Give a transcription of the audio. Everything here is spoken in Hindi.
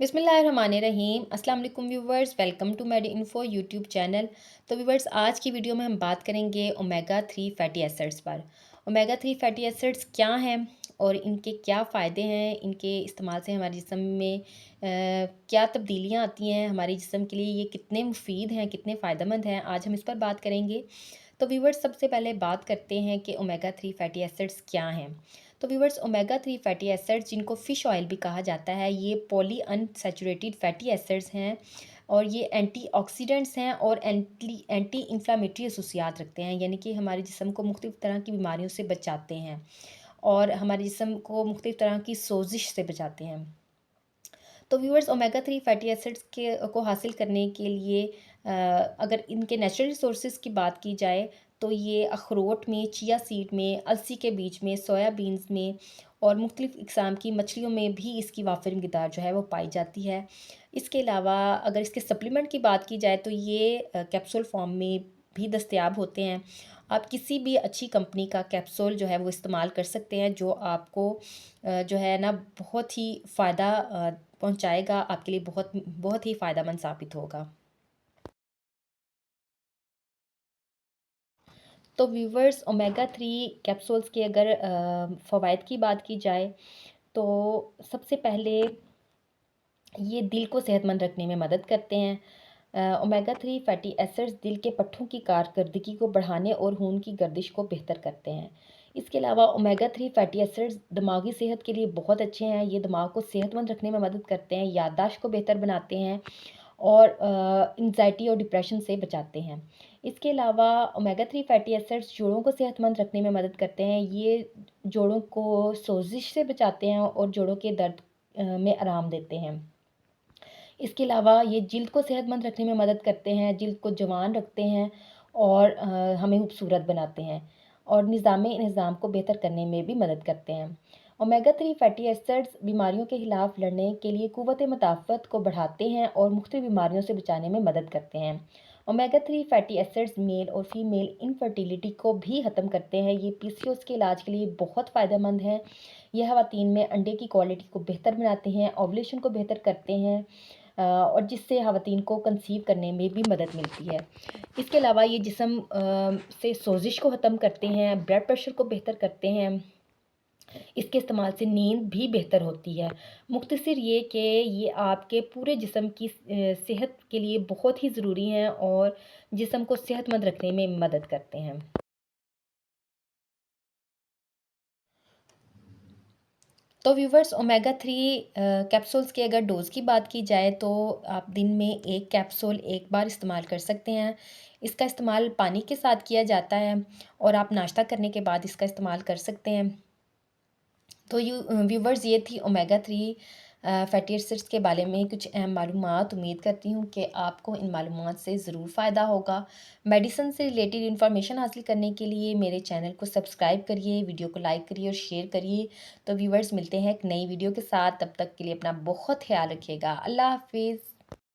बिस्मिल्लाहिर्रहमानिर्रहीम। अस्सलाम वालेकुम viewers, welcome to Medi Info YouTube channel. तो व्यूवर्स, आज की वीडियो में हम बात करेंगे ओमेगा 3 फैटी एसिड्स पर। ओमेगा 3 फैटी एसिड्स क्या हैं और इनके क्या फ़ायदे हैं, इनके इस्तेमाल से हमारे जिस्म में क्या तब्दीलियाँ आती हैं, हमारे जिस्म के लिए ये कितने मुफीद हैं, कितने फ़ायदेमंद हैं, आज हम इस पर बात करेंगे। तो व्यूवर्स, सबसे पहले बात करते हैं कि ओमेगा 3 फैटी एसिड्स क्या हैं। तो व्यूवर्स, ओमेगा 3 फैटी एसिड्स, जिनको फ़िश ऑयल भी कहा जाता है, ये पॉली अनसैचुरेटेड फैटी एसिड्स हैं और ये एंटीऑक्सीडेंट्स हैं और एंटी इन्फ्लामेटरी खसूसियात रखते हैं, यानी कि हमारे जिस्म को मुख्तलिफ़ तरह की बीमारियों से बचाते हैं और हमारे जिस्म को मुख्तलिफ़ तरह की सोजिश से बचाते हैं। तो व्यूअर्स, ओमेगा 3 फैटी एसिड्स के को हासिल करने के लिए अगर इनके नेचुरल रिसोर्सेज की बात की जाए तो ये अखरोट में, चिया सीड में, अलसी के बीज में, सोयाबीन्स में और मुख्तलिफ़ इक़साम की मछलियों में भी इसकी वाफिर मिक़दार जो है वो पाई जाती है। इसके अलावा अगर इसके सप्लीमेंट की बात की जाए तो ये कैप्सूल फॉर्म में भी दस्तयाब होते हैं। आप किसी भी अच्छी कंपनी का कैप्सूल जो है वो इस्तेमाल कर सकते हैं, जो आपको जो है ना बहुत ही फ़ायदा पहुँचाएगा, आपके लिए बहुत बहुत ही फ़ायदेमंद साबित होगा। तो व्यूवर्स, ओमेगा 3 कैप्सूल्स के अगर फ़वाइद की बात की जाए तो सबसे पहले ये दिल को सेहतमंद रखने में मदद करते हैं। ओमेगा 3 फैटी एसिड्स दिल के पट्ठों की कारकर्दगी को बढ़ाने और खून की गर्दिश को बेहतर करते हैं। इसके अलावा ओमेगा 3 फैटी एसिड्स दिमागी सेहत के लिए बहुत अच्छे हैं। ये दिमाग को सेहतमंद रखने में मदद करते हैं, याददाश्त को बेहतर बनाते हैं और एंग्ज़ायटी और डिप्रेशन से बचाते हैं। इसके अलावा ओमेगा 3 फैटी एसिड्स जोड़ों को सेहतमंद रखने में मदद करते हैं। ये जोड़ों को सोजिश से बचाते हैं और जोड़ों के दर्द में आराम देते हैं। इसके अलावा ये जिल्द को सेहतमंद रखने में मदद करते हैं, जिल्द को जवान रखते हैं और हमें खूबसूरत बनाते हैं और निज़ाम को बेहतर करने में भी मदद करते हैं। ओमेगा 3 फैटी एसिड्स बीमारियों के खिलाफ लड़ने के लिए क़ुव्वत मुदाफ़त को बढ़ाते हैं और मुख्तलिफ़ बीमारियों से बचाने में मदद करते हैं। ओमेगा 3 फैटी एसिड्स मेल और फीमेल इनफर्टिलिटी को भी ख़त्म करते हैं। ये पीसीओएस के इलाज के लिए बहुत फ़ायदेमंद हैं। ये ख़वातीन में अंडे की क्वालिटी को बेहतर बनाते हैं, ओवुलेशन को बेहतर करते हैं और जिससे ख़वातीन को कंसीव करने में भी मदद मिलती है। इसके अलावा ये जिस्म से सोजिश को ख़त्म करते हैं, ब्लड प्रेशर को बेहतर करते हैं। इसके इस्तेमाल से नींद भी बेहतर होती है। मुख्तसर ये कि ये आपके पूरे जिस्म की सेहत के लिए बहुत ही ज़रूरी हैं और जिस्म को सेहतमंद रखने में मदद करते हैं। तो व्यूवर्स, ओमेगा 3 कैप्सूल्स की अगर डोज़ की बात की जाए तो आप दिन में 1 कैप्सूल एक बार इस्तेमाल कर सकते हैं। इसका इस्तेमाल पानी के साथ किया जाता है और आप नाश्ता करने के बाद इसका इस्तेमाल कर सकते हैं। तो व्यूवर्स, ये थी ओमेगा 3 फैटी एसिड्स के बारे में कुछ अहम मालूमात। उम्मीद करती हूँ कि आपको इन मालूमात से ज़रूर फ़ायदा होगा। मेडिसिन से रिलेटेड इन्फॉर्मेशन हासिल करने के लिए मेरे चैनल को सब्सक्राइब करिए, वीडियो को लाइक करिए और शेयर करिए। तो व्यूवर्स, मिलते हैं एक नई वीडियो के साथ, तब तक के लिए अपना बहुत ख़्याल रखिएगा। अल्लाह हाफ़िज़।